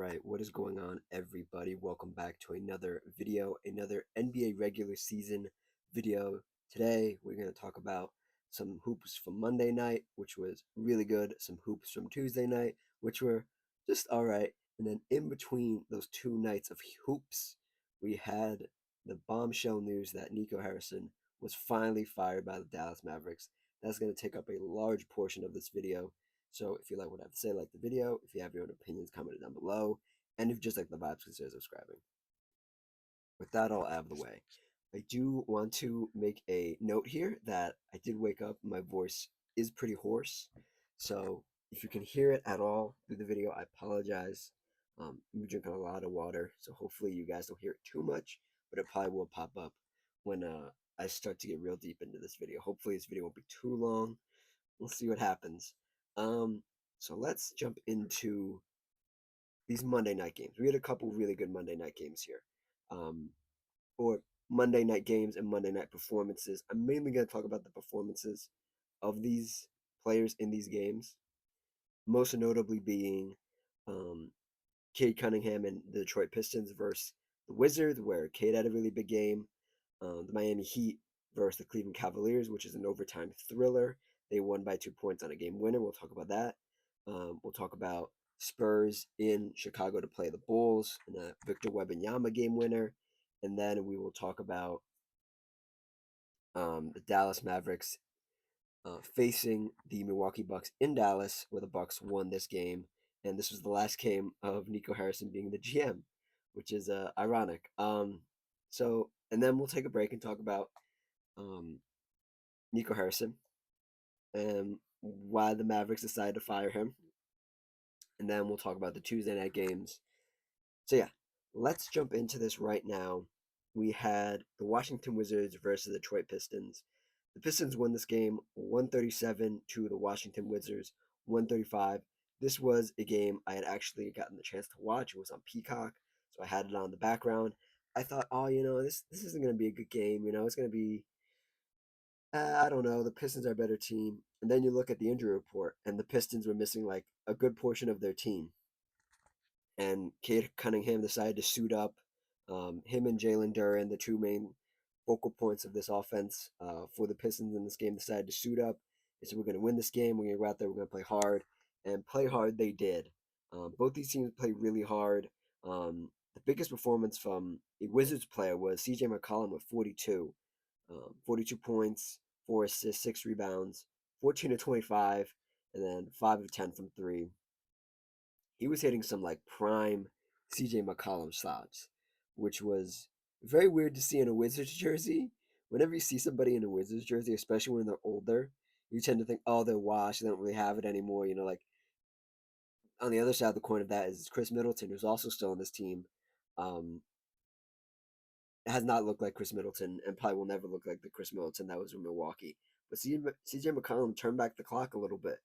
right, what is going on, everybody? Welcome back to another video, another NBA regular season video. Today, we're going to talk about some hoops from Monday night, which was really good, some hoops from Tuesday night, which were just all right. And then in between those two nights of hoops, we had the bombshell news that Nico Harrison was finally fired by the Dallas Mavericks. That's going to take up a large portion of this video. So if you like what I have to say, like the video. If you have your own opinions, comment it down below. And if you just like the vibes, consider subscribing. With that all out of the way, I do want to make a note here that I did wake up. My voice is pretty hoarse. So if you can hear it at all through the video, I apologize. I'm drinking a lot of water, so hopefully you guys don't hear it too much, but it probably will pop up when I start to get real deep into this video. Hopefully this video won't be too long. We'll see what happens. Um, so let's jump into these Monday night games. We had a couple really good Monday night games here, um, or Monday night games and Monday night performances. I'm mainly going to talk about the performances of these players in these games, most notably being um, Cade Cunningham and the Detroit Pistons versus the Wizards, where Cade had a really big game. The Miami Heat versus the Cleveland Cavaliers, which is an overtime thriller. They won by 2 points on a game winner. We'll talk about that. We'll talk about Spurs in Chicago to play the Bulls and a Victor Wembanyama game winner. And then we will talk about the Dallas Mavericks facing the Milwaukee Bucks in Dallas, where the Bucks won this game. And this was the last game of Nico Harrison being the GM, which is ironic. And then we'll take a break and talk about um, Nico Harrison and why the Mavericks decided to fire him. And then we'll talk about the Tuesday night games. So, yeah, let's jump into this right now. We had the Washington Wizards versus the Detroit Pistons. The Pistons won this game 137 to the Washington Wizards 135. This was a game I had actually gotten the chance to watch. It was on Peacock, so I had it on the background. I thought, oh, this isn't going to be a good game. It's going to be I don't know. The Pistons are a better team. And then you look at the injury report, and the Pistons were missing like a good portion of their team. And Cade Cunningham decided to suit up. Him and Jalen Duren, the two main focal points of this offense for the Pistons in this game, decided to suit up. They said, we're going to win this game. We're going to go out there. We're going to play hard. And play hard they did. Both these teams played really hard. The biggest performance from a Wizards player was CJ McCollum with 42 points, 4 assists, 6 rebounds, 14 to 25, and then 5 of 10 from three. He was hitting some like prime CJ McCollum shots, which was very weird to see in a Wizards jersey. Whenever you see somebody in a Wizards jersey, especially when they're older, you tend to think, oh, they're washed, they don't really have it anymore. Like on the other side of the coin of that is Chris Middleton, who's also still on this team. Um, has not looked like Chris Middleton and probably will never look like the Chris Middleton that was in Milwaukee. But CJ McCollum turned back the clock a little bit,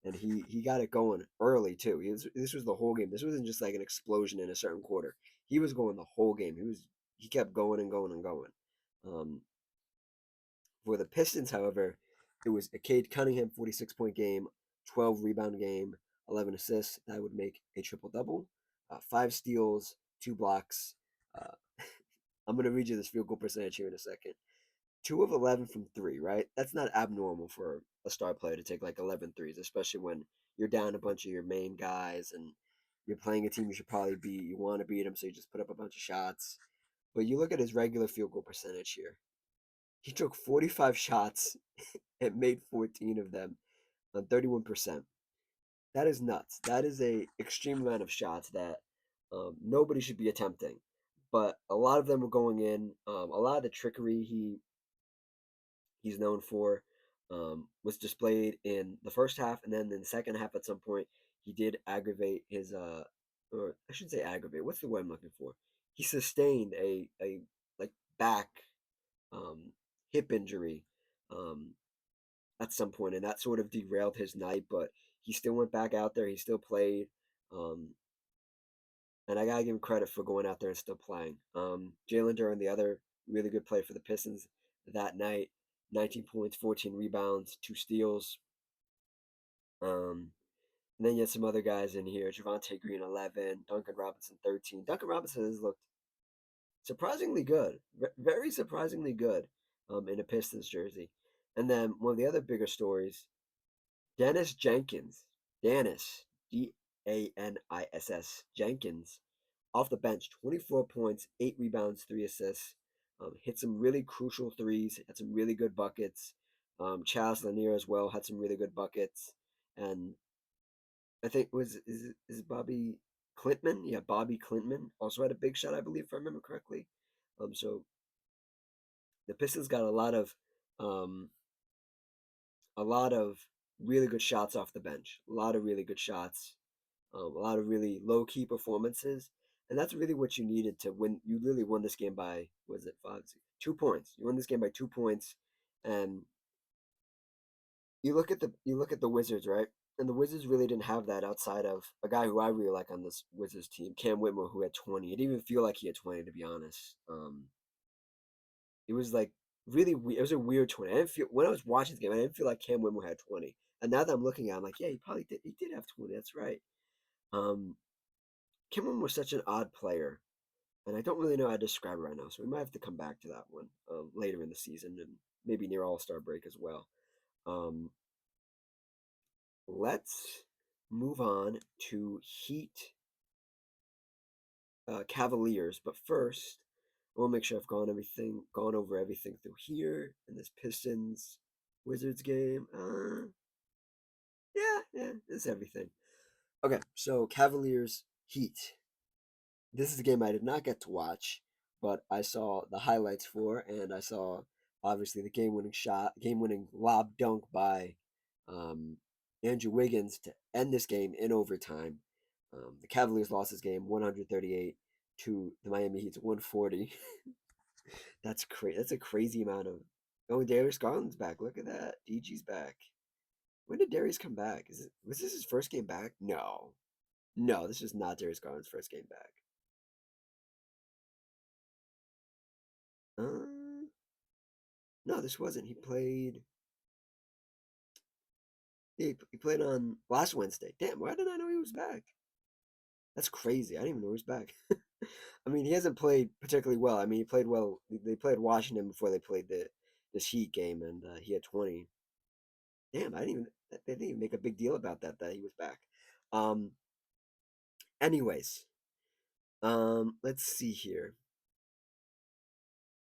and he got it going early too. This was the whole game. This wasn't just like an explosion in a certain quarter. He was going the whole game. He kept going and going and going. Um, for the Pistons, however, it was a Cade Cunningham 46-point game, 12 rebound game, 11 assists. That would make a triple double, 5 steals, 2 blocks. Uh, I'm going to read you this field goal percentage here in a second. 2 of 11 from three, right? That's not abnormal for a star player to take like 11 threes, especially when you're down a bunch of your main guys and you're playing a team you should probably beat. You want to beat them, so you just put up a bunch of shots. But you look at his regular field goal percentage here. He took 45 shots and made 14 of them on 31%. That is nuts. That is a extreme amount of shots that nobody should be attempting. But a lot of them were going in. A lot of the trickery he's known for was displayed in the first half, and then in the second half at some point he did aggravate his or I shouldn't say aggravate. What's the word I'm looking for? He sustained a like back um, hip injury um, at some point, and that sort of derailed his night. But he still went back out there. He still played, um, and I gotta give him credit for going out there and still playing. Jalen Duren, the other really good player for the Pistons that night, 19 points, 14 rebounds, 2 steals. Um, And then you had some other guys in here: Javante Green 11, Duncan Robinson 13. Duncan Robinson has looked surprisingly good, very surprisingly good, in a Pistons jersey. And then one of the other bigger stories: Dennis Jenkins, Dennis Daniss Jenkins, off the bench, 24 points, 8 rebounds, 3 assists. Hit some really crucial threes, had some really good buckets. Charles Lanier as well had some really good buckets. And I think is Bobby Clintman? Yeah, Bobby Clintman also had a big shot, I believe, if I remember correctly. So the Pistons got um, a lot of really good shots off the bench, a lot of really good shots, a lot of really low key performances, and that's really what you needed to win. You literally won this game by, was it 2 points? You won this game by 2 points, and you look at the Wizards, right? And the Wizards really didn't have that outside of a guy who I really like on this Wizards team, Cam Whitmore, who had 20. It didn't even feel like he had 20, to be honest. It was like really weird. It was a weird 20. I didn't feel when I was watching the game, I didn't feel like Cam Whitmore had 20. And now that I'm looking at it, I'm like, yeah, he probably did. He did have 20. That's right. Um, Cam Whitmore was such an odd player, and I don't really know how to describe it right now. So we might have to come back to that one later in the season and maybe near All Star break as well. Um, let's move on to Heat Cavaliers, but first, I want to make sure I've gone over everything through here in this Pistons Wizards game. Yeah, it's everything. Okay, so Cavaliers Heat. This is a game I did not get to watch, but I saw the highlights for, and I saw obviously the game-winning shot, game-winning lob dunk by um, Andrew Wiggins to end this game in overtime. The Cavaliers lost this game 138 to the Miami Heat's 140. That's crazy. That's a crazy amount of. Oh, Darius Garland's back. Look at that. DG's back. When did Darius come back? Was this his first game back? No, no, this is not Darius Garland's first game back. Uh, no, this wasn't. He played. He played on last Wednesday. Damn, why didn't I know he was back? That's crazy. I didn't even know he was back. I mean, he hasn't played particularly well. I mean, he played well. They played Washington before they played this Heat game, and he had 20. Damn, I didn't even. They didn't even make a big deal about that he was back. Um. Anyways, let's see here.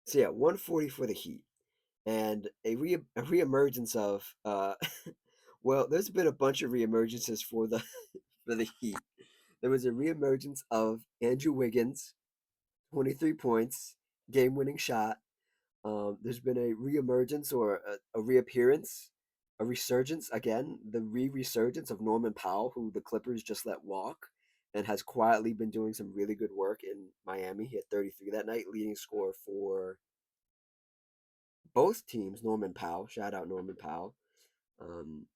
So yeah, 140 for the Heat, and a reemergence of well, there's been a bunch of reemergences for the for the Heat. There was a reemergence of Andrew Wiggins, 23 points, game-winning shot. There's been a reemergence or a reappearance, a resurgence again, the resurgence of Norman Powell, who the Clippers just let walk, and has quietly been doing some really good work in Miami. He had 33 that night, leading scorer for both teams. Norman Powell, shout out Norman Powell. Um,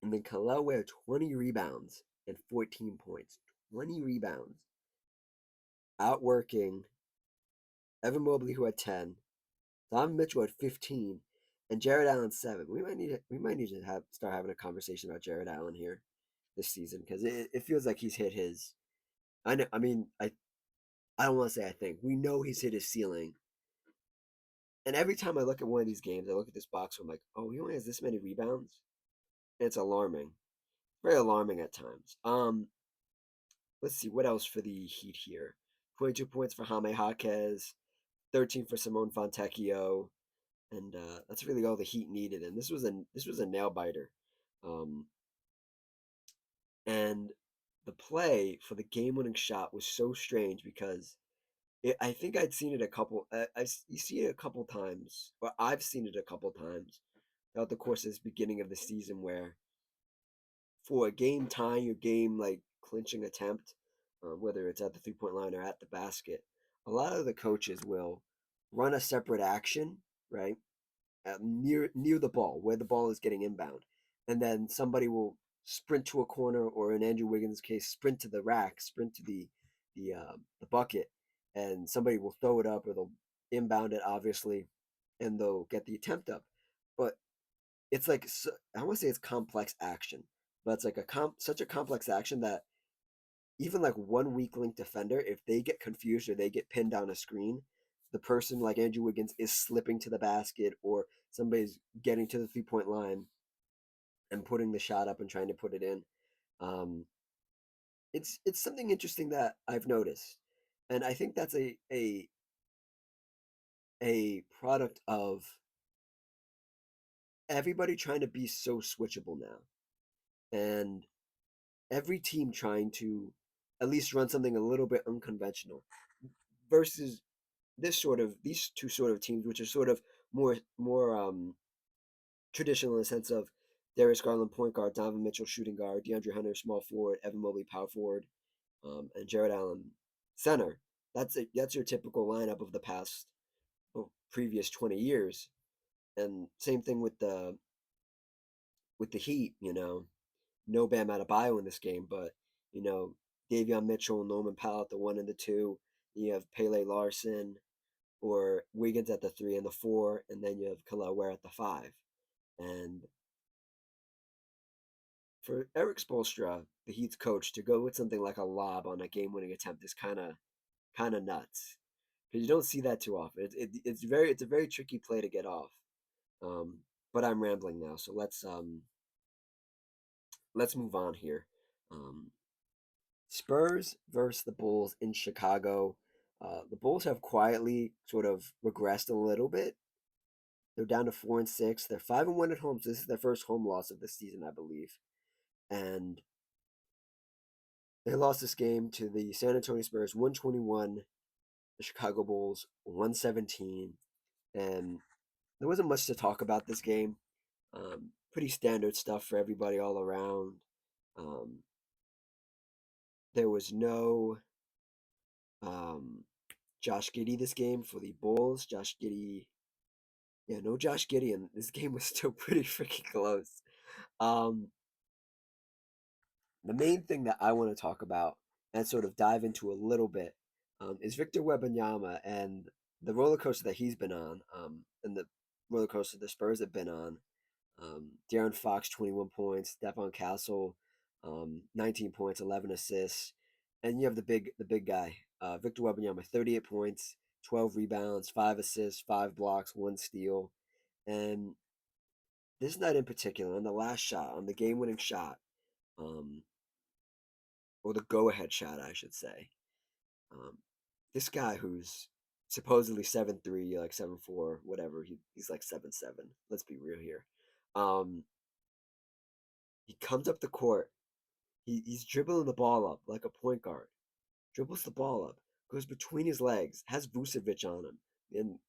and then Khalil Ware, 20 rebounds and 14 points. 20 rebounds, outworking Evan Mobley, who had 10, Donovan Mitchell had 15, and Jared Allen 7. We might need to start having a conversation about Jared Allen here this season because it feels like he's hit his. I know. I mean, I don't want to say I think we know he's hit his ceiling. And every time I look at one of these games, I look at this box. I'm like, oh, he only has this many rebounds. And it's alarming, very alarming at times. Let's see what else for the Heat here. 22 points for Jaime Jaquez, 13 for Simone Fontecchio, and that's really all the Heat needed. And this was a nail biter, um, and the play for the game-winning shot was so strange because I think I'd seen it a couple. You see it a couple times, or I've seen it a couple times throughout the course of this beginning of the season, where for a game tying or game like clinching attempt, whether it's at the 3 point line or at the basket, a lot of the coaches will run a separate action, right? Near the ball, where the ball is getting inbound, and then somebody will sprint to a corner, or in Andrew Wiggins' case, sprint to the rack, sprint to the bucket, and somebody will throw it up, or they'll inbound it, obviously, and they'll get the attempt up. But it's like I want to say it's complex action, but it's like such a complex action that even like one weak link defender, if they get confused or they get pinned down a screen, the person like Andrew Wiggins is slipping to the basket or somebody's getting to the 3 point line and putting the shot up and trying to put it in. Um, it's something interesting that I've noticed, and I think that's a product of everybody trying to be so switchable now, and every team trying to at least run something a little bit unconventional versus these two sort of teams, which are sort of more traditional in the sense of Darius Garland point guard, Donovan Mitchell shooting guard, DeAndre Hunter small forward, Evan Mobley power forward, and Jared Allen center. That's your typical lineup of the past previous 20 years. And same thing with the Heat. No Bam Adebayo in this game, but you know Davion Mitchell, Norman Powell at the 1 and the 2. You have Pele Larson or Wiggins at the 3 and the 4, and then you have Khalil Ware at the 5. And for Eric Spoelstra, the Heat's coach, to go with something like a lob on a game-winning attempt is kind of nuts because you don't see that too often. It's a very tricky play to get off. Um, but I'm rambling now, so let's move on here. Um, Spurs versus the Bulls in Chicago. The Bulls have quietly sort of regressed a little bit. They're down to 4-6. They're 5-1 at home. So this is their first home loss of the season, I believe. And they lost this game to the San Antonio Spurs 121, the Chicago Bulls 117. And there wasn't much to talk about this game. Pretty standard stuff for everybody all around. Um, there was no um, Josh Giddey this game for the Bulls. Josh Giddey, yeah, no Josh Giddey, and this game was still pretty freaking close. Um, the main thing that I want to talk about and sort of dive into a little bit is Victor Wembanyama and the roller coaster that he's been on, and the roller coaster the Spurs have been on. De'Aaron Fox, 21 points. Stephon Castle, 19 points, 11 assists. And you have the big guy, Victor Wembanyama, 38 points, 12 rebounds, 5 assists, 5 blocks, 1 steal. And this night in particular, on the last shot, on the game-winning shot, um, or the go-ahead shot, I should say, um, this guy who's supposedly 7'3", like 7'4", whatever, he's like 7'7". Let's be real here. Um, he comes up the court. He's dribbling the ball up like a point guard. Dribbles the ball up, goes between his legs, has Vucevic on him, and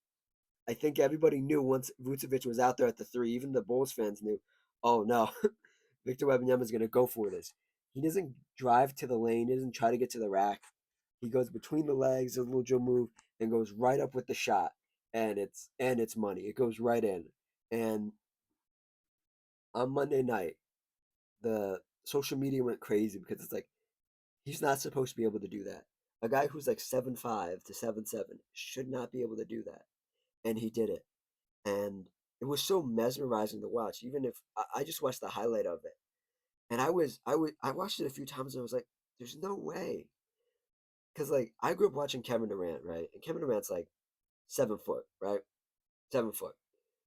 I think everybody knew once Vucevic was out there at the 3. Even the Bulls fans knew. Oh no, Victor Wembanyama is going to go for this. He doesn't drive to the lane. He doesn't try to get to the rack. He goes between the legs, a little drill move, and goes right up with the shot, and it's money. It goes right in. And on Monday night, the social media went crazy because it's like he's not supposed to be able to do that. A guy who's like 7'5" to 7'7" should not be able to do that, and he did it. And it was so mesmerizing to watch. Even if I just watched the highlight of it, and I watched it a few times, and I was like, "There's no way," because like I grew up watching Kevin Durant, right? And Kevin Durant's like 7 foot, right? 7 foot.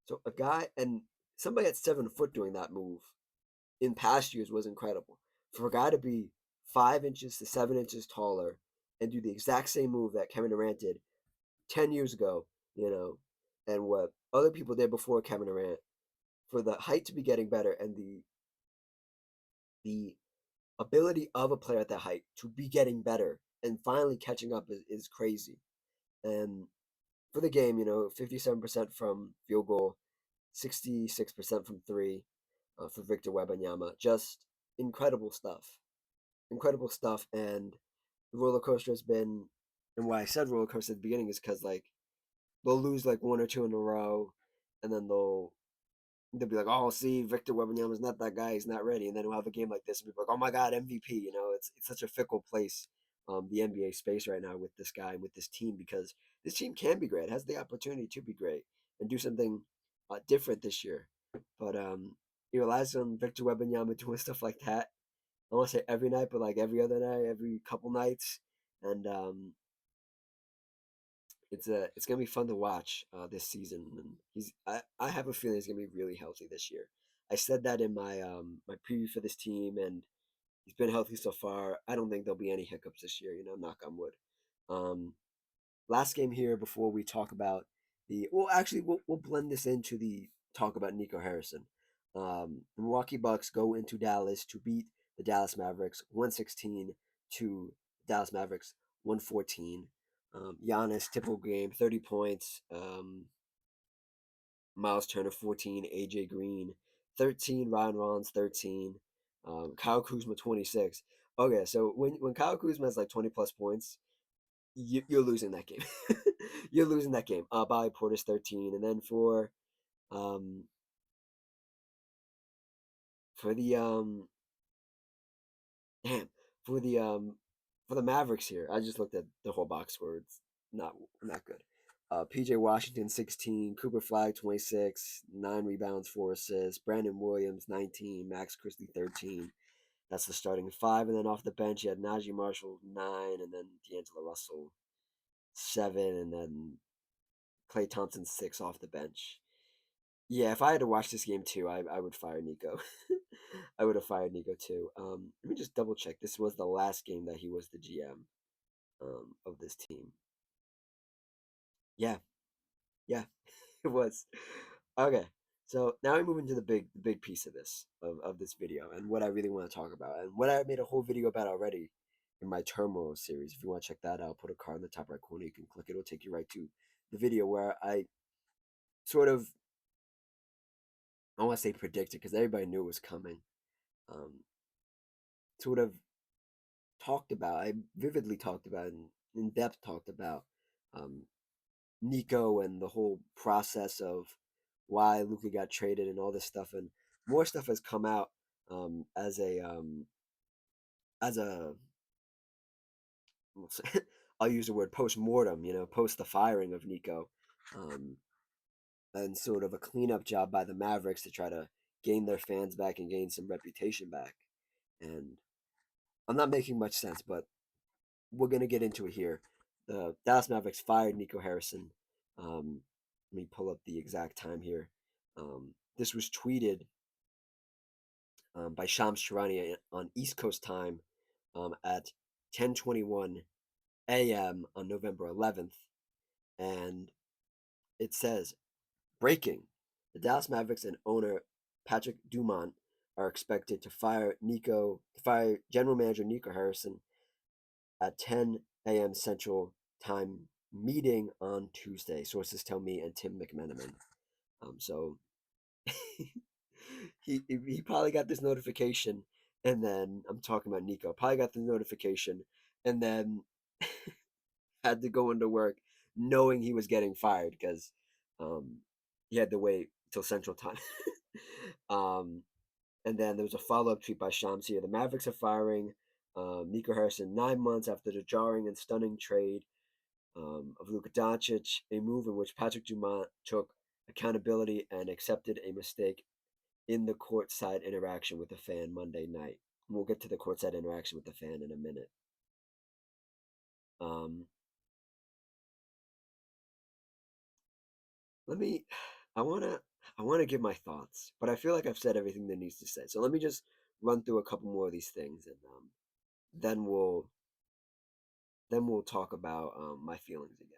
So a guy and somebody at 7 foot doing that move in past years was incredible. For a guy to be 5 inches to 7 inches taller and do the exact same move that Kevin Durant did 10 years ago, and what other people did before Kevin Durant, for the height to be getting better and the ability of a player at that height to be getting better and finally catching up is crazy. And for the game, 57% from field goal, 66% from three, for Victor Wembanyama. Just incredible stuff. Incredible stuff. And the roller coaster has been, and why I said roller coaster at the beginning is because like they'll lose like one or two in a row, and then they'll be like, "Oh, see, Victor Wembanyama is not that guy. He's not ready." And then we'll have a game like this, and people like, "Oh my God, MVP!" It's such a fickle place, the NBA space right now with this guy and with this team because this team can be great, has the opportunity to be great and do something different this year. But he relies on Victor Wembanyama doing stuff like that. I won't say every night, but like every other night, every couple nights, and it's gonna be fun to watch this season. And I have a feeling he's gonna be really healthy this year. I said that in my preview for this team, and he's been healthy so far. I don't think there'll be any hiccups this year. Knock on wood. Um, Last game here before we talk about well, actually, we'll blend this into the talk about Nico Harrison. The Milwaukee Bucks go into Dallas to beat the Dallas Mavericks 116 to Dallas Mavericks 114. Giannis, typical game, 30 points. Miles Turner, 14. AJ Green, 13. Ryan Rollins, 13. Kyle Kuzma, 26. Okay, so when Kyle Kuzma has like 20 plus points, you're losing that game. You're losing that game. Bobby Porter's 13, and then um for the damn for the Mavericks here, I just looked at the whole box score. It's not good. PJ Washington 16, Cooper Flag 26, 9 rebounds, 4 assists. Brandon Williams 19, Max Christie 13. That's the starting five, and then off the bench you had Najee Marshall 9, and then D'Angelo Russell 7, and then Klay Thompson 6 off the bench. Yeah, if I had to watch this game too, I would fire Nico. I would have fired Nico too. Let me just double check. This was the last game that he was the GM of this team. Yeah, yeah, it was. Okay, so now we move into the big piece of of this video and what I really want to talk about and what I made a whole video about already in my Turmoil series. If you want to check that out, I'll put a card in the top right corner. You can click it. It'll take you right to the video where I sort of I want to say predicted because everybody knew it was coming. Um, Sort of talked about, I vividly talked about, and in depth talked about um, Nico and the whole process of why Luka got traded and all this stuff, and more stuff has come out as a I'll use the word post mortem, post the firing of Nico, um, and sort of a cleanup job by the Mavericks to try to gain their fans back and gain some reputation back. And I'm not making much sense, but we're gonna get into it here. The Dallas Mavericks fired Nico Harrison. Let me pull up the exact time here. This was tweeted by Shams Charania on East Coast time at 10:21 a.m. on November 11th, and it says, "Breaking: The Dallas Mavericks and owner Patrick Dumont are expected to fire General Manager Nico Harrison at 10 a.m. Central Time meeting on Tuesday." Sources tell me and Tim McMenamin. So he probably got this notification, and then I'm talking about Nico. Probably got the notification, and then had to go into work knowing he was getting fired because um, he had to wait till Central Time. um, and then there was a follow up tweet by Shams here. The Mavericks are firing Nico Harrison 9 months after the jarring and stunning trade of Luka Doncic, a move in which Patrick Dumont took accountability and accepted a mistake in the courtside interaction with the fan Monday night. We'll get to the courtside interaction with the fan in a minute. Um, let me. I wanna give my thoughts, but I feel like I've said everything that needs to say. So let me just run through a couple more of these things, and then we'll then we'll talk about my feelings again.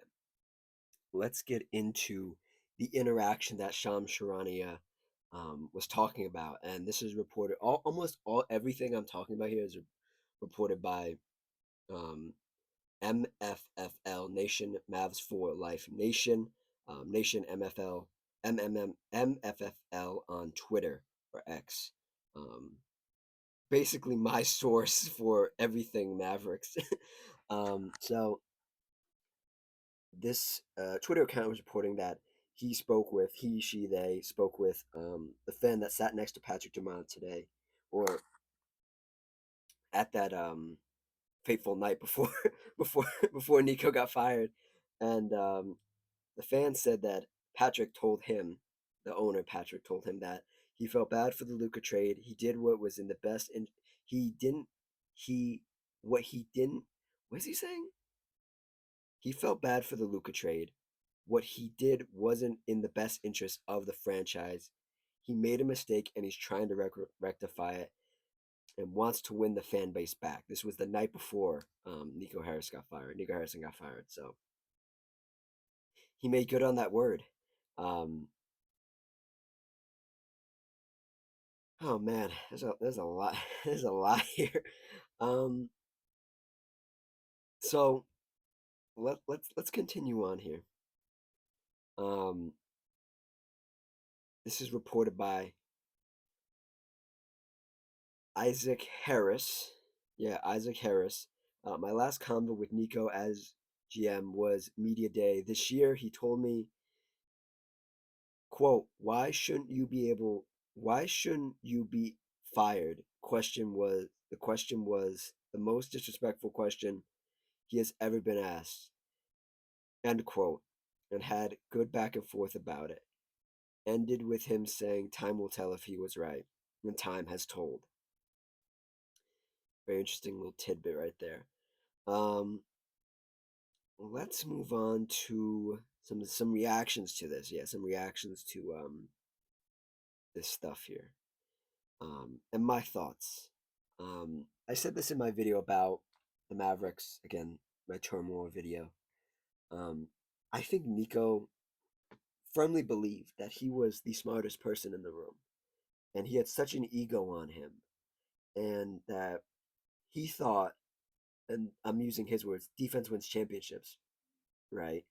Let's get into the interaction that Sham Sharania was talking about, and this is reported. Almost all everything I'm talking about here is reported by um, MFFL Nation Mavs for Life Nation Nation MFFL on Twitter or X. Um, Basically, my source for everything Mavericks. So this Twitter account was reporting that they spoke with the fan that sat next to Patrick Dumont today, or at that fateful night before before Nico got fired, and the fan said that Patrick told him, the owner Patrick told him that He felt bad for the Luca trade. He did what was in the best, and he didn't. He what he didn't. What is he saying? He felt bad for the Luca trade. What he did wasn't in the best interest of the franchise. He made a mistake and he's trying to rectify it and wants to win the fan base back. This was the night before Nico Harris got fired. Nico Harrison got fired, so he made good on that word. Um, oh man, there's a lot there's a lot here. Um, so let's continue on here. Um, this is reported by Isaac Harris. Yeah, Isaac Harris. My last convo with Nico as GM was media day this year. He told me, quote, why shouldn't you be fired? Question was the most disrespectful question he has ever been asked. End quote. And had good back and forth about it. Ended with him saying time will tell if he was right. And time has told. Very interesting little tidbit right there. Um, let's move on to some reactions to this. Yeah, some reactions to this stuff here. And my thoughts. I said this in my video about the Mavericks again, my turmoil video. Um, I think Nico firmly believed that he was the smartest person in the room, and he had such an ego on him, and that he thought, and I'm using his words, defense wins championships, right?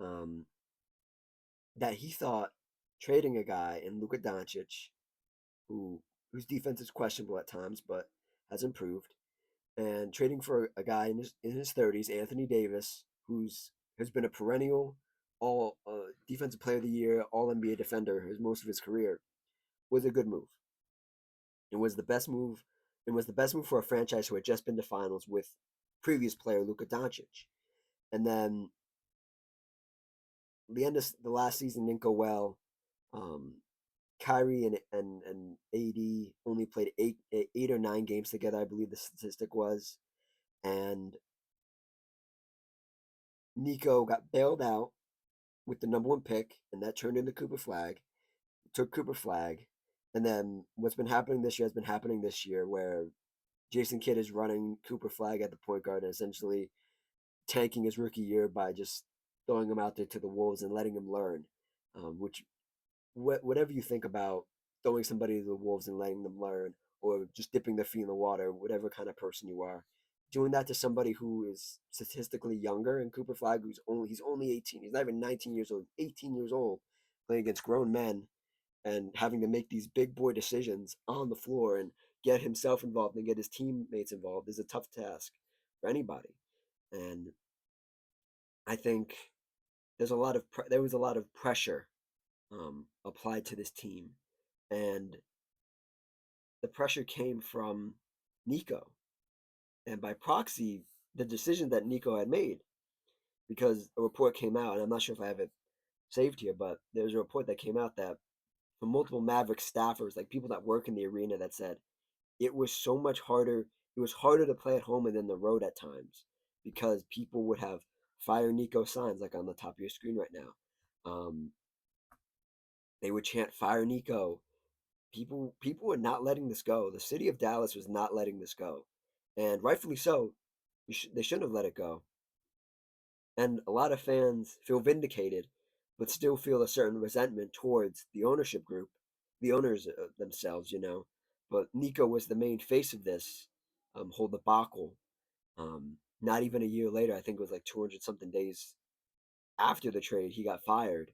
Um, that he thought trading a guy in Luka Doncic, whose defense is questionable at times, but has improved, and trading for a guy in his 30s, Anthony Davis, who's has been a perennial all defensive player of the year, all NBA defender his most of his career, was a good move. It was the best move. It was the best move for a franchise who had just been to finals with previous player Luka Doncic. And then the end of the last season didn't go well. Um, Kyrie and AD only played eight or 9 games together, I believe the statistic was, and Nico got bailed out with the number one pick, and that turned into Cooper Flag. Took Cooper Flag, and then what's been happening this year has been happening this year, where Jason Kidd is running Cooper Flag at the point guard and essentially tanking his rookie year by just throwing him out there to the wolves and letting him learn. Which whatever you think about throwing somebody to the wolves and letting them learn, or just dipping their feet in the water, whatever kind of person you are, doing that to somebody who is statistically younger and Cooper Flag, he's only 18, he's not even 19 years old, 18 years old, playing against grown men and having to make these big boy decisions on the floor and get himself involved and get his teammates involved is a tough task for anybody. And I think there was a lot of pressure applied to this team, and the pressure came from Nico, and by proxy, the decision that Nico had made, because a report came out, and I'm not sure if I have it saved here, but there's a report that came out that from multiple Maverick staffers, like people that work in the arena, that said it was so much harder. It was harder to play at home and then the road at times because people would have fire Nico signs like on the top of your screen right now. Um, they would chant fire Nico. People were not letting this go. The city of Dallas was not letting this go, and rightfully so. They shouldn't have let it go. And a lot of fans feel vindicated, but still feel a certain resentment towards the ownership group, the owners themselves, you know. But Nico was the main face of this whole debacle. Not even a year later, I think it was like 200 something days after the trade, he got fired.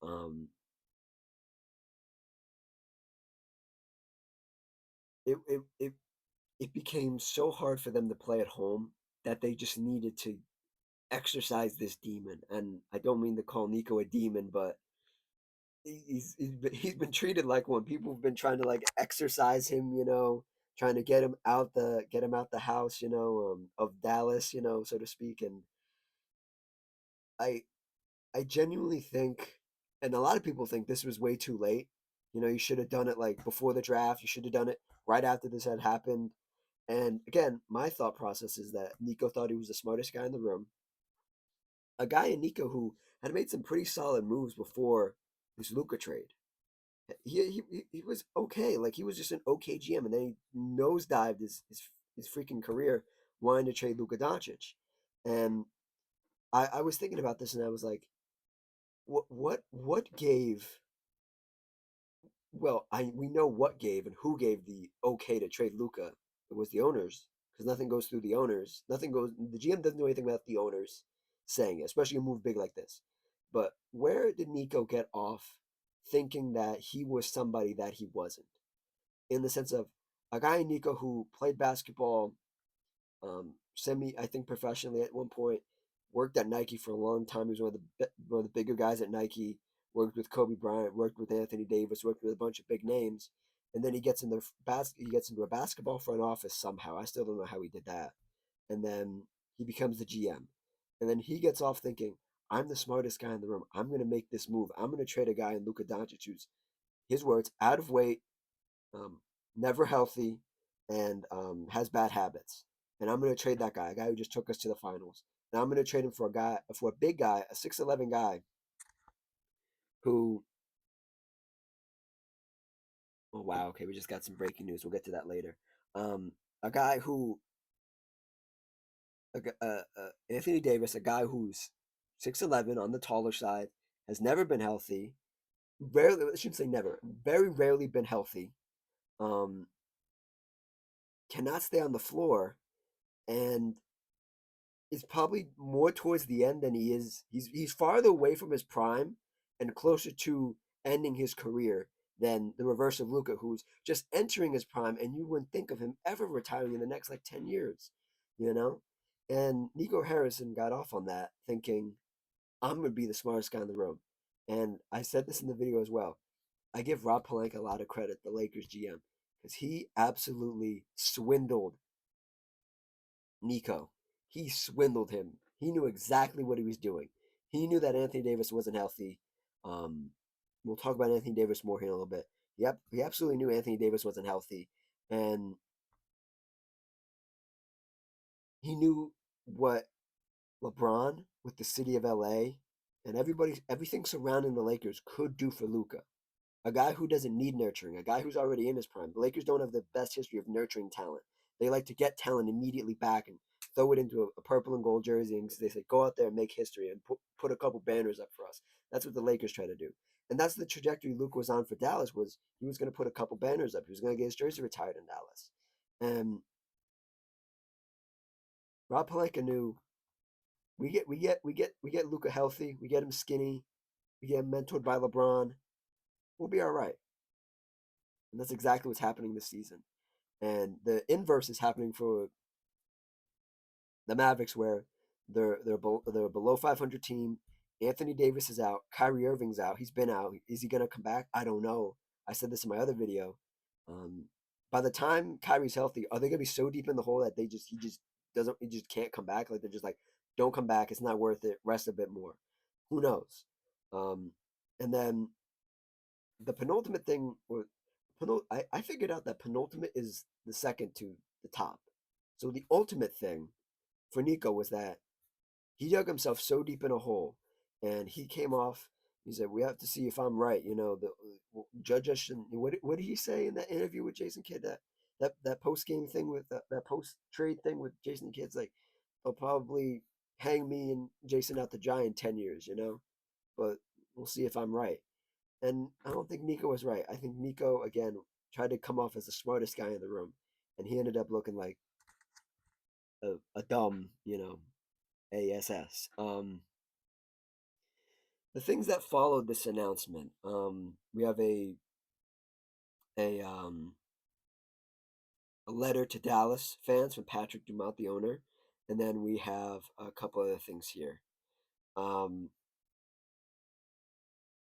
Um, it it became so hard for them to play at home that they just needed to exercise this demon. And I don't mean to call Nico a demon, but he's been treated like one. People have been trying to like exercise him, you know, trying to get him out the house, you know, of Dallas, you know, so to speak. And I I genuinely think, and a lot of people think this was way too late. You should have done it like before the draft. You should have done it right after this had happened. And again, my thought process is that Nico thought he was the smartest guy in the room. A guy in Nico who had made some pretty solid moves before this Luca trade. He was okay. Like he was just an okay GM, and then he nosedived his freaking career wanting to trade Luka Doncic. And I was thinking about this, and I was like, what gave well, I we know what gave and who gave the okay to trade Luca. It was the owners, because nothing goes through the owners. Nothing goes. The GM doesn't do anything without the owners saying it, especially a move big like this. But where did Nico get off thinking that he was somebody that he wasn't? In the sense of a guy in Nico who played basketball semi, I think professionally at one point, worked at Nike for a long time. He was one of the bigger guys at Nike. Worked with Kobe Bryant, worked with Anthony Davis, worked with a bunch of big names, and then he gets into a basketball front office somehow. I still don't know how he did that. And then he becomes the GM, and then he gets off thinking, "I'm the smartest guy in the room. I'm going to make this move. I'm going to trade a guy in Luka Doncic who's his words out of weight, um, never healthy, and has bad habits. And I'm going to trade that guy, a guy who just took us to the finals. And I'm going to trade him for a big guy, a 6'11" guy who, oh wow, okay, we just got some breaking news. We'll get to that later. A guy who, Anthony Davis, a guy who's 6'11" on the taller side, has never been healthy. Rarely, I shouldn't say never, very rarely been healthy. Um, cannot stay on the floor, and is probably more towards the end than he is. He's farther away from his prime and closer to ending his career than the reverse of Luca, who's just entering his prime, and you wouldn't think of him ever retiring in the next like 10 years, you know. And Nico Harrison got off on that, thinking I'm gonna be the smartest guy in the room. And I said this in the video as well. I give Rob Pelinka a lot of credit, the Lakers GM, because he absolutely swindled Nico. He swindled him. He knew exactly what he was doing. He knew that Anthony Davis wasn't healthy. Um, we'll talk about Anthony Davis more here in a little bit. Yep, he absolutely knew Anthony Davis wasn't healthy, and he knew what LeBron with the city of LA and everything surrounding the Lakers could do for Luca. A guy who doesn't need nurturing, a guy who's already in his prime. The Lakers don't have the best history of nurturing talent. They like to get talent immediately back and throw it into a purple and gold jersey, and they say, go out there and make history and put a couple banners up for us. That's what the Lakers try to do. And that's the trajectory Luke was on for Dallas, was he was going to put a couple banners up. He was going to get his jersey retired in Dallas. And Rob Pelinka knew we get Luca healthy, we get him skinny, we get him mentored by LeBron, we'll be all right. And that's exactly what's happening this season. And the inverse is happening for the Mavericks, where they're a below 500 team. Anthony Davis is out. Kyrie Irving's out. He's been out. Is he gonna come back? I don't know. I said this in my other video. Um, by the time Kyrie's healthy, are they gonna be so deep in the hole that he just can't come back? Like they're just like, don't come back. It's not worth it. Rest a bit more. Who knows? Um, and then the penultimate thing, I figured out that penultimate is the second to the top. So the ultimate thing for Nico was that he dug himself so deep in a hole, and he came off. He said, "We have to see if I'm right." Judge us. What did he say in that interview with Jason Kidd? That post game thing with that post trade thing with Jason Kidd's like, they'll probably hang me and Jason out to dry in 10 years, but we'll see if I'm right. And I don't think Nico was right. I think Nico again tried to come off as the smartest guy in the room, and he ended up looking like a dumb, ass. The things that followed this announcement, we have a um a letter to Dallas fans from Patrick Dumont, the owner, and then we have a couple other things here. Um,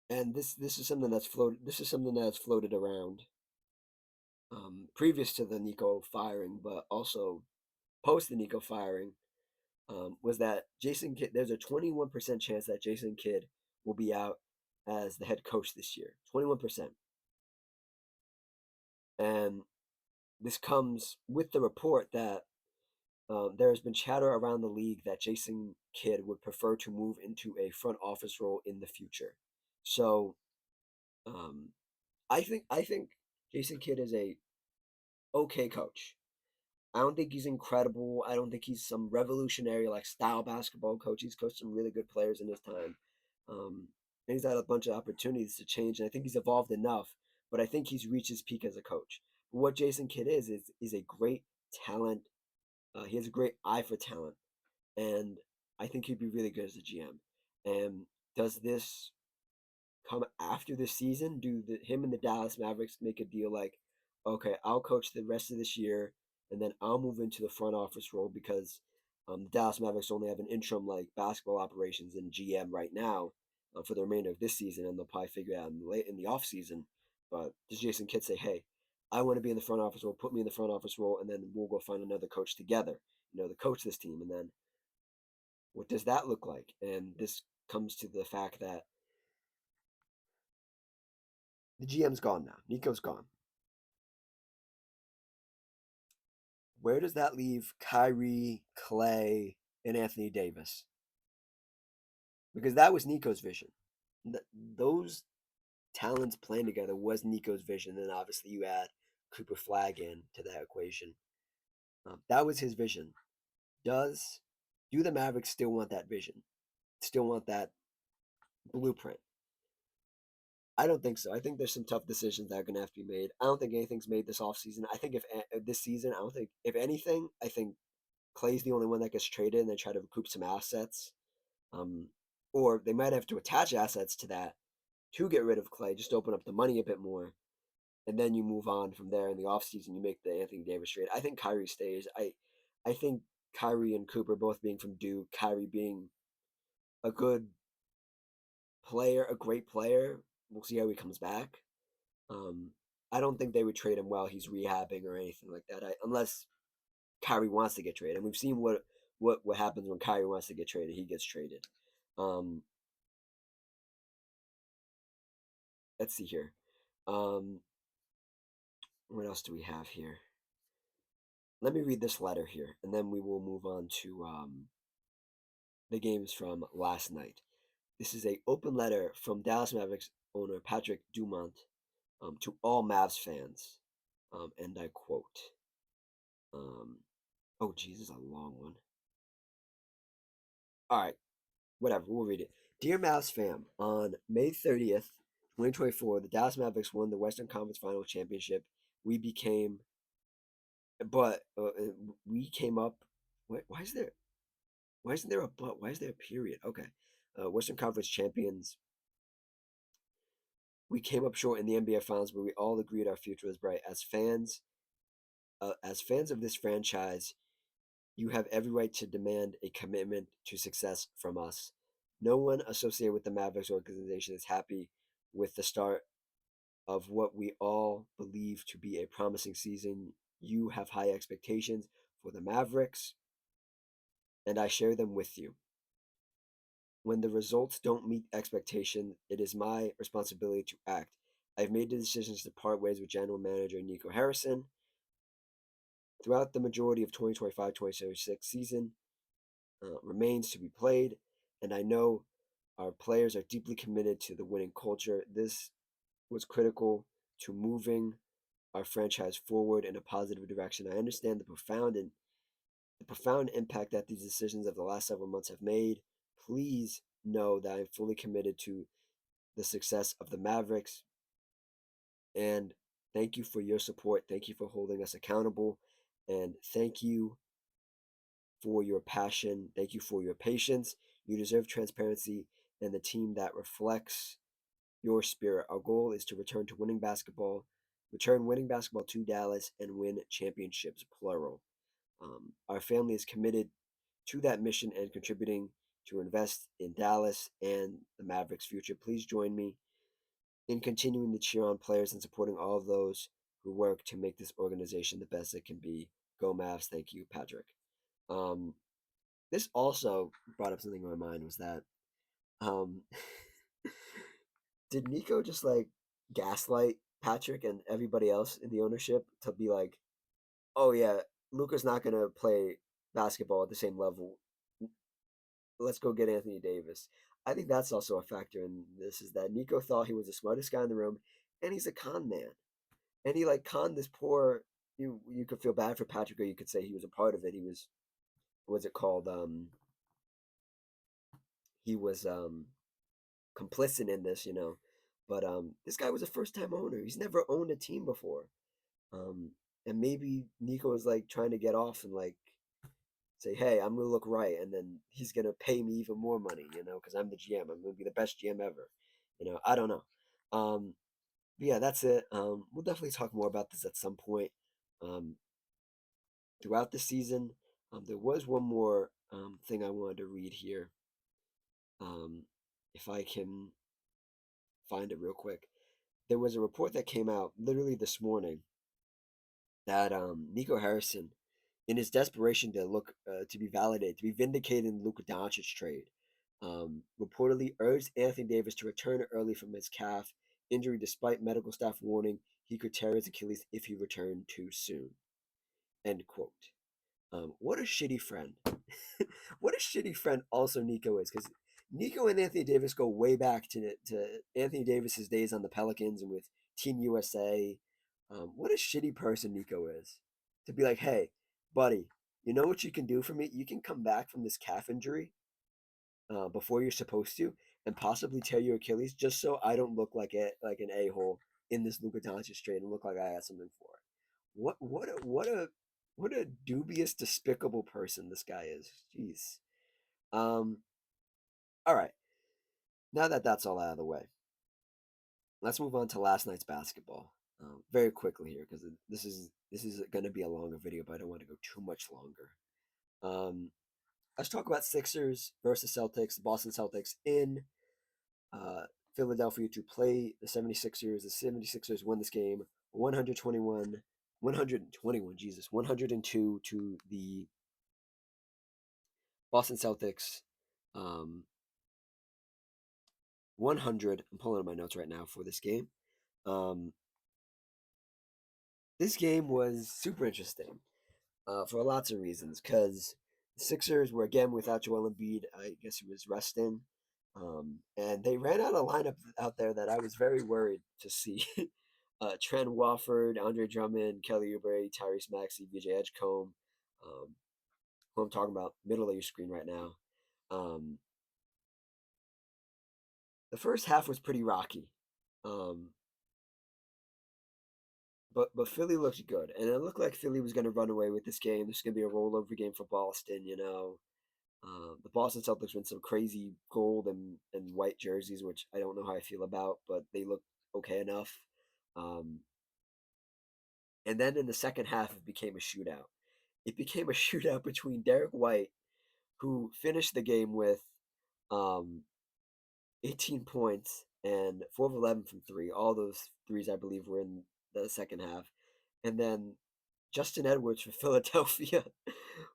and this is something that's floated. This is something that's floated around previous to the Nico firing, but also post the Nico firing. Was that Jason Kidd? There's a 21% chance that Jason Kidd will be out as the head coach this year. 21%. And this comes with the report that there has been chatter around the league that Jason Kidd would prefer to move into a front office role in the future. So um, I think Jason Kidd is a okay coach. I don't think he's incredible. I don't think he's some revolutionary like style basketball coach. He's coached some really good players in his time. And he's had a bunch of opportunities to change, and I think he's evolved enough. But I think he's reached his peak as a coach. But what Jason Kidd is a great talent. He has a great eye for talent, and I think he'd be really good as a GM. And does this come after the season? Do him and the Dallas Mavericks make a deal like, okay, I'll coach the rest of this year, and then I'll move into the front office role because the Dallas Mavericks only have an interim like basketball operations and GM right now for the remainder of this season, and they'll probably figure it out in the off season. But does Jason Kidd say, hey, I want to be in the front office role, put me in the front office role, and then we'll go find another coach together, to coach this team, and then what does that look like? And this comes to the fact that the GM's gone now. Nico's gone. Where does that leave Kyrie, Clay, and Anthony Davis? Because that was Nico's vision. Those talents playing together was Nico's vision. And obviously, you add Cooper Flag in to that equation. That was his vision. Do the Mavericks still want that vision? Still want that blueprint? I don't think so. I think there's some tough decisions that are going to have to be made. I don't think anything's made this offseason. I think if this season, I don't think, if anything, I think Clay's the only one that gets traded and they try to recoup some assets. Um, or they might have to attach assets to that to get rid of Clay, just to open up the money a bit more. And then you move on from there in the offseason. You make the Anthony Davis trade. I think Kyrie stays. I think Kyrie and Cooper both being from Duke, Kyrie being a good player, a great player. We'll see how he comes back. Um, I don't think they would trade him while he's rehabbing or anything like that. Unless Kyrie wants to get traded, and we've seen what happens when Kyrie wants to get traded. He gets traded. Um, let's see here. Um, what else do we have here? Let me read this letter here, and then we will move on to the games from last night. This is a open letter from Dallas Mavericks owner Patrick Dumont to all Mavs fans, and I quote. Um, oh, Jesus, a long one. All right, whatever, we'll read it. Dear Mavs fam, on May 30th, 2024, the Dallas Mavericks won the Western Conference Final Championship. We became, but we came up. Why is there? Why isn't there a but? Why is there a period? Okay, Western Conference champions. We came up short in the NBA Finals, but we all agreed our future was bright. As fans of this franchise, you have every right to demand a commitment to success from us. No one associated with the Mavericks organization is happy with the start of what we all believe to be a promising season. You have high expectations for the Mavericks, and I share them with you. When the results don't meet expectation, it is my responsibility to act. I've made the decisions to part ways with General Manager Nico Harrison. Throughout the majority of 2025-2026 season remains to be played, and I know our players are deeply committed to the winning culture. This was critical to moving our franchise forward in a positive direction. I understand the profound impact that these decisions of the last several months have made. Please know that I'm fully committed to the success of the Mavericks, and thank you for your support. Thank you for holding us accountable, and thank you for your passion. Thank you for your patience. You deserve transparency and the team that reflects your spirit. Our goal is to return winning basketball to Dallas and win championships, plural. Our family is committed to that mission and contributing to invest in Dallas and the Mavericks' future. Please join me in continuing to cheer on players and supporting all of those who work to make this organization the best it can be. Go Mavs. Thank you, Patrick. Um, this also brought up something in my mind was that um, did Nico just like gaslight Patrick and everybody else in the ownership to be like, oh yeah, Luka's not gonna play basketball at the same level. Let's go get Anthony Davis. I think that's also a factor in this is that Nico thought he was the smartest guy in the room, and he's a con man, and he like conned this poor. You could feel bad for Patrick, or you could say he was a part of it. He was what's it called? He was complicit in this, you know. But this guy was a first time owner. He's never owned a team before. Um, and maybe Nico is like trying to get off and like say, "Hey, I'm gonna look right," and then he's gonna pay me even more money, you know, because I'm the GM. I'm gonna be the best GM ever. You know, I don't know. But yeah, that's it. We'll definitely talk more about this at some point. Um, throughout the season, there was one more thing I wanted to read here. Um, if I can find it real quick. There was a report that came out literally this morning that Nico Harrison, in his desperation to look to be validated, to be vindicated in the Luka Doncic trade, reportedly urged Anthony Davis to return early from his calf injury, despite medical staff warning he could tear his Achilles if he returned too soon. End quote. What a shitty friend. What a shitty friend also Nico is, because Nico and Anthony Davis go way back to Anthony Davis's days on the Pelicans and with Team USA. What a shitty person Nico is. To be like, hey, buddy, you know what you can do for me? You can come back from this calf injury before you're supposed to, and possibly tear your Achilles, just so I don't look like an a hole in this Luka Doncic trade and look like I had something for it. What a dubious, despicable person this guy is. Jeez. Um. All right. Now that that's all out of the way, let's move on to last night's basketball. Very quickly here because this is going to be a longer video, but I don't want to go too much longer. Let's talk about Sixers versus Celtics. The Boston Celtics in Philadelphia to play the 76ers. The 76ers won this game 121, Jesus, 102 to the Boston Celtics. 100. I'm pulling up my notes right now for this game. Um, this game was super interesting for lots of reasons because the Sixers were again without Joel Embiid. I guess he was resting. And they ran out a lineup out there that I was very worried to see. Trent Wofford, Andre Drummond, Kelly Oubre, Tyrese Maxey, VJ Edgecombe, who I'm talking about, middle of your screen right now. Um, the first half was pretty rocky. Um, but Philly looked good, and it looked like Philly was going to run away with this game. This is going to be a rollover game for Boston, you know. The Boston Celtics win some crazy gold and white jerseys, which I don't know how I feel about, but they look okay enough. Um, and then in the second half, it became a shootout. It became a shootout between Derek White, who finished the game with um, 18 points and 4 of 11 from three. All those threes, I believe, were in the second half. And then Justin Edwards for Philadelphia,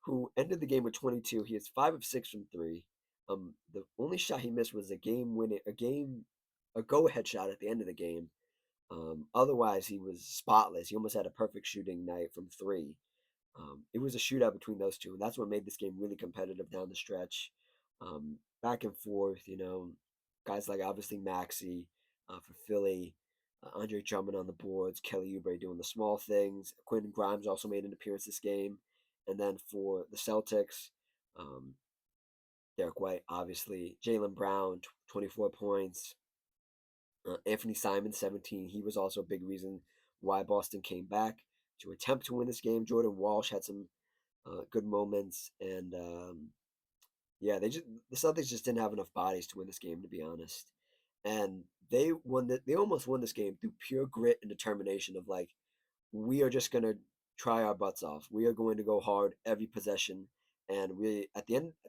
who ended the game with 22. He has 5 of 6 from three. The only shot he missed was a go ahead shot at the end of the game. Otherwise, he was spotless. He almost had a perfect shooting night from three. It was a shootout between those two, and that's what made this game really competitive down the stretch. Back and forth, you know, guys like obviously Maxey for Philly, Andre Drummond on the boards, Kelly Oubre doing the small things. Quentin Grimes also made an appearance this game, and then for the Celtics, um, Derek White, obviously, Jaylen Brown, 24 points, Anthony Simon, 17. He was also a big reason why Boston came back to attempt to win this game. Jordan Walsh had some good moments, and yeah, the Celtics just didn't have enough bodies to win this game, to be honest. And they almost won this game through pure grit and determination of like, we are just gonna try our butts off. We are going to go hard every possession. And we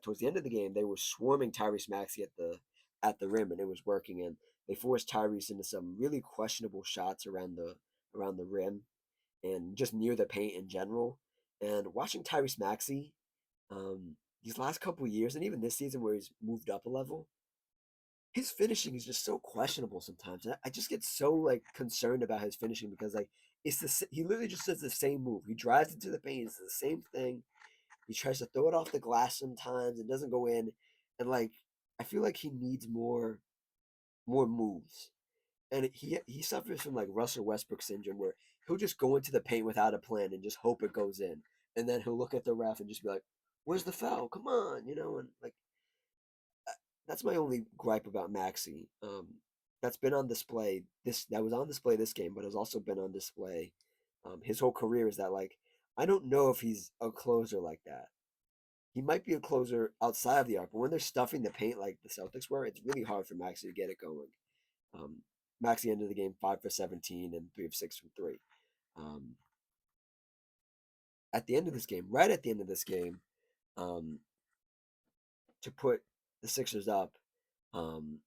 towards the end of the game, they were swarming Tyrese Maxey at the rim, and it was working. And they forced Tyrese into some really questionable shots around the rim and just near the paint in general. And watching Tyrese Maxey, these last couple of years, and even this season where he's moved up a level, his finishing is just so questionable sometimes. And I just get so like concerned about his finishing because like he literally just does the same move. He drives into the paint, it's the same thing. He tries to throw it off the glass sometimes, it doesn't go in, and like I feel like he needs more moves. And he suffers from like Russell Westbrook syndrome where he'll just go into the paint without a plan and just hope it goes in, and then he'll look at the ref and just be like, "Where's the foul? Come on," and like that's my only gripe about Maxi. That's been on display that was on display this game, but has also been on display his whole career. Is that like I don't know if he's a closer like that. He might be a closer outside of the arc, but when they're stuffing the paint like the Celtics were, it's really hard for Maxi to get it going. Um, Maxi ended the game 5 for 17 and 3 of 6 from three. Um, at the end of this game, right at the end of this game, um, to put the Sixers up, um,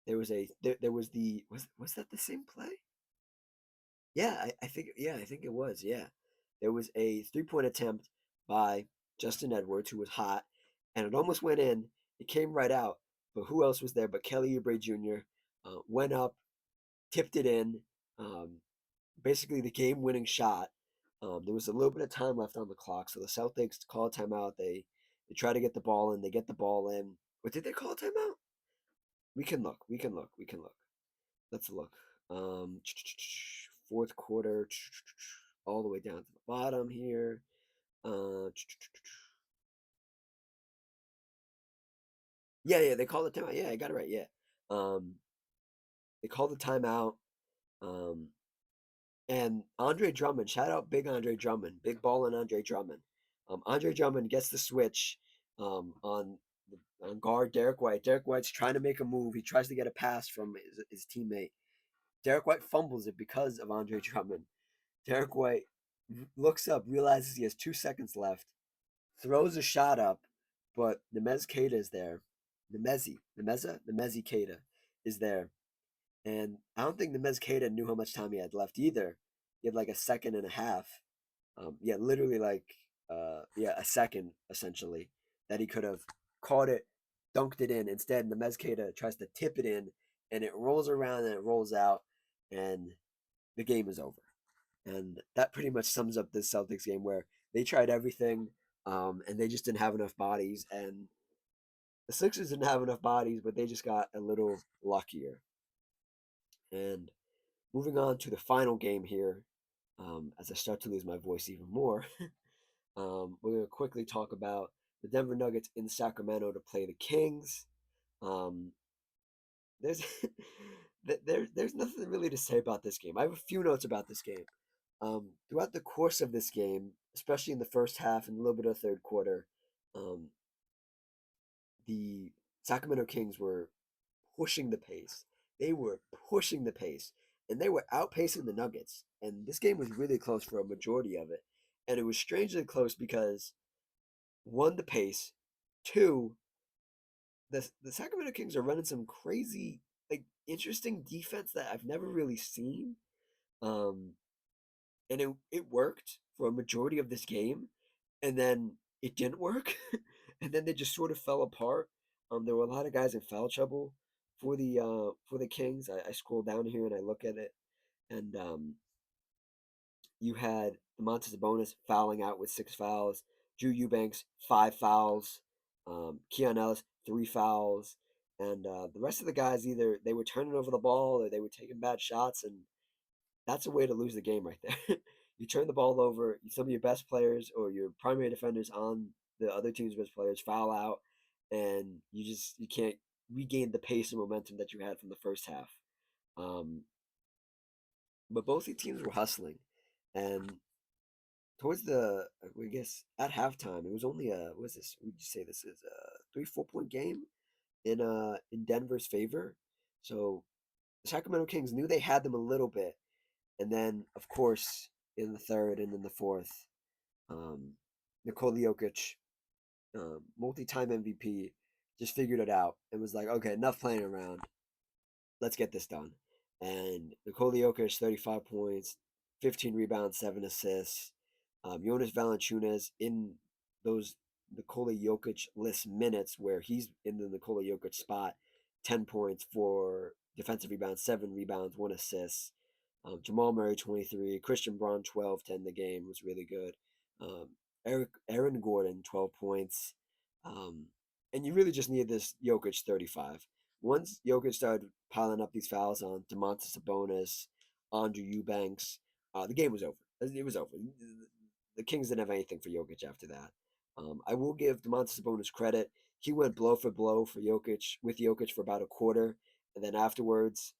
there was the was that the same play? Yeah, I think it was. Yeah, there was a 3 point attempt by Justin Edwards who was hot, and it almost went in. It came right out, but who else was there but Kelly Oubre Jr. Went up, tipped it in. Um, Basically, the game-winning shot. There was a little bit of time left on the clock, so the Celtics call a timeout. They try to get the ball in. They get the ball in. But did they call a timeout? We can look. We can look. We can look. Let's look. Um, Fourth quarter, all the way down to the bottom here. Uh, yeah, they called the timeout. Yeah, I got it right. Yeah, um, they called the timeout. Um, and Andre Drummond, shout out Big Andre Drummond, big ball and Andre Drummond. Andre Drummond gets the switch on guard Derek White. Derek White's trying to make a move. He tries to get a pass from his teammate. Derek White fumbles it because of Andre Drummond. Derek White looks up, realizes he has 2 seconds left, throws a shot up, but Nemez Keita is there. Nemezi Keita is there. And I don't think Nemez Keita knew how much time he had left either. He had like a second and a half. Yeah, literally like a second essentially that he could have caught it, dunked it in. Instead, Nemez Keita tries to tip it in, and it rolls around and it rolls out, and the game is over. And that pretty much sums up this Celtics game where they tried everything, and they just didn't have enough bodies. And the Sixers didn't have enough bodies, but they just got a little luckier. And moving on to the final game here, as I start to lose my voice even more, we're going to quickly talk about the Denver Nuggets in Sacramento to play the Kings. Um, there's there's nothing really to say about this game. I have a few notes about this game. Throughout the course of this game, especially in the first half and a little bit of the third quarter, um, the Sacramento Kings were pushing the pace. They were pushing the pace, and they were outpacing the Nuggets. And this game was really close for a majority of it. And it was strangely close because one, the pace, two, the Sacramento Kings are running some crazy, like interesting defense that I've never really seen. Um, and it worked for a majority of this game, and then it didn't work, and then they just sort of fell apart. There were a lot of guys in foul trouble for the Kings. I scroll down here and I look at it, and you had Domantas Sabonis fouling out with 6 fouls, Drew Eubanks 5 fouls, Keon Ellis 3 fouls, and the rest of the guys either they were turning over the ball or they were taking bad shots, and that's a way to lose the game right there. You turn the ball over, some of your best players or your primary defenders on the other team's best players foul out, and you can't regain the pace and momentum that you had from the first half. Um, but both the teams were hustling, and towards I guess at halftime, it was only what is this? Would you say this is a 3 4 point game in Denver's favor? So the Sacramento Kings knew they had them a little bit, and then, of course, in the third and in the fourth, um, Nikola Jokic, multi-time MVP, just figured it out and was like, okay, enough playing around. Let's get this done. And Nikola Jokic, 35 points, 15 rebounds, 7 assists. Jonas Valanciunas in those Nikola Jokic list minutes where he's in the Nikola Jokic spot, 10 points, 4 defensive rebounds, 7 rebounds, 1 assist. Jamal Murray 23, Christian Braun 12 to end the game was really good. Um, Aaron Gordon 12 points. Um, and you really just need this Jokic 35. Once Jokic started piling up these fouls on Domantas Sabonis, Andrew Eubanks, the game was over. It was over. The Kings didn't have anything for Jokic after that. I will give Domantas Sabonis credit. He went blow for blow for Jokic with Jokic for about a quarter, and then afterwards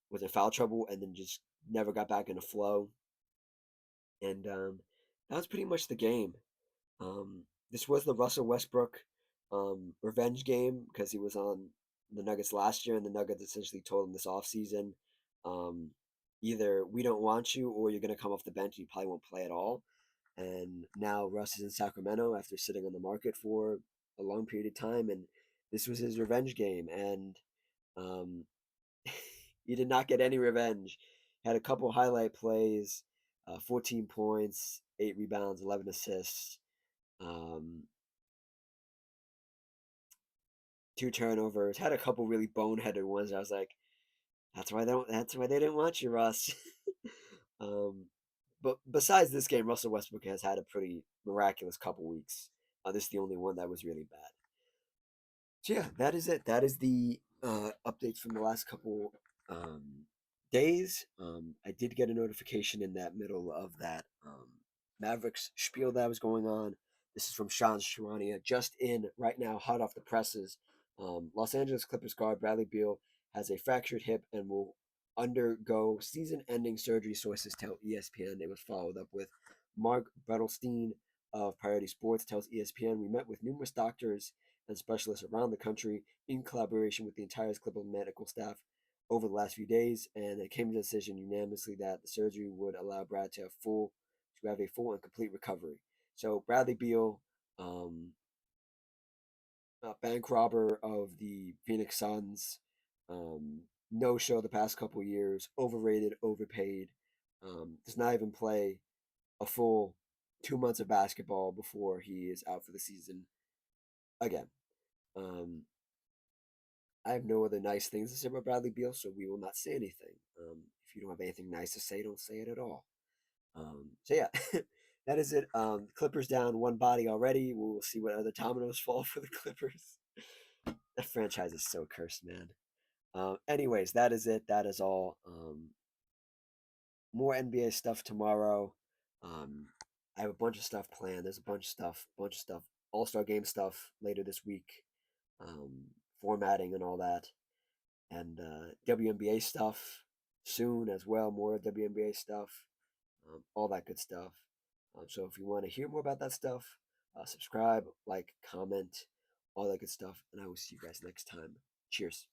was in foul trouble, and then just never got back in the flow. And that was pretty much the game. Um, this was the Russell Westbrook revenge game because he was on the Nuggets last year, and the Nuggets essentially told him this offseason, um, either we don't want you or you're going to come off the bench and you probably won't play at all. And now Russ is in Sacramento after sitting on the market for a long period of time, and this was his revenge game. And um, he did not get any revenge. Had a couple highlight plays, 14 points, 8 rebounds, 11 assists, um, 2 turnovers. Had a couple really boneheaded ones. I was like, that's why they don't. That's why they didn't want you, Russ. um, but besides this game, Russell Westbrook has had a pretty miraculous couple weeks. This is the only one that was really bad. So yeah, that is it. That is the updates from the last couple days. I did get a notification in that middle of that Mavericks spiel that was going on. This is from Sean Sharania, just in right now, hot off the presses. Los Angeles Clippers guard Bradley Beal has a fractured hip and will undergo season-ending surgery. Sources tell ESPN. It was followed up with Mark Brettelstein of Priority Sports tells ESPN, we met with numerous doctors and specialists around the country in collaboration with the entire Clipper medical staff over the last few days, and it came to a decision unanimously that the surgery would allow Brad to have a full and complete recovery. So Bradley Beal, um, bank robber of the Phoenix Suns, no show the past couple years, overrated, overpaid, does not even play a full 2 months of basketball before he is out for the season again. Um, I have no other nice things to say about Bradley Beal, so we will not say anything. If you don't have anything nice to say, don't say it at all. So yeah, that is it. Clippers down one body already. We'll see what other dominoes fall for the Clippers. That franchise is so cursed, man. Anyways, that is it. That is all. More NBA stuff tomorrow. Um, I have a bunch of stuff planned. There's a bunch of stuff. All Star Game stuff later this week. Formatting and all that, and WNBA stuff soon as well. More WNBA stuff, all that good stuff. So if you want to hear more about that stuff, subscribe, like, comment, all that good stuff, and I will see you guys next time. Cheers.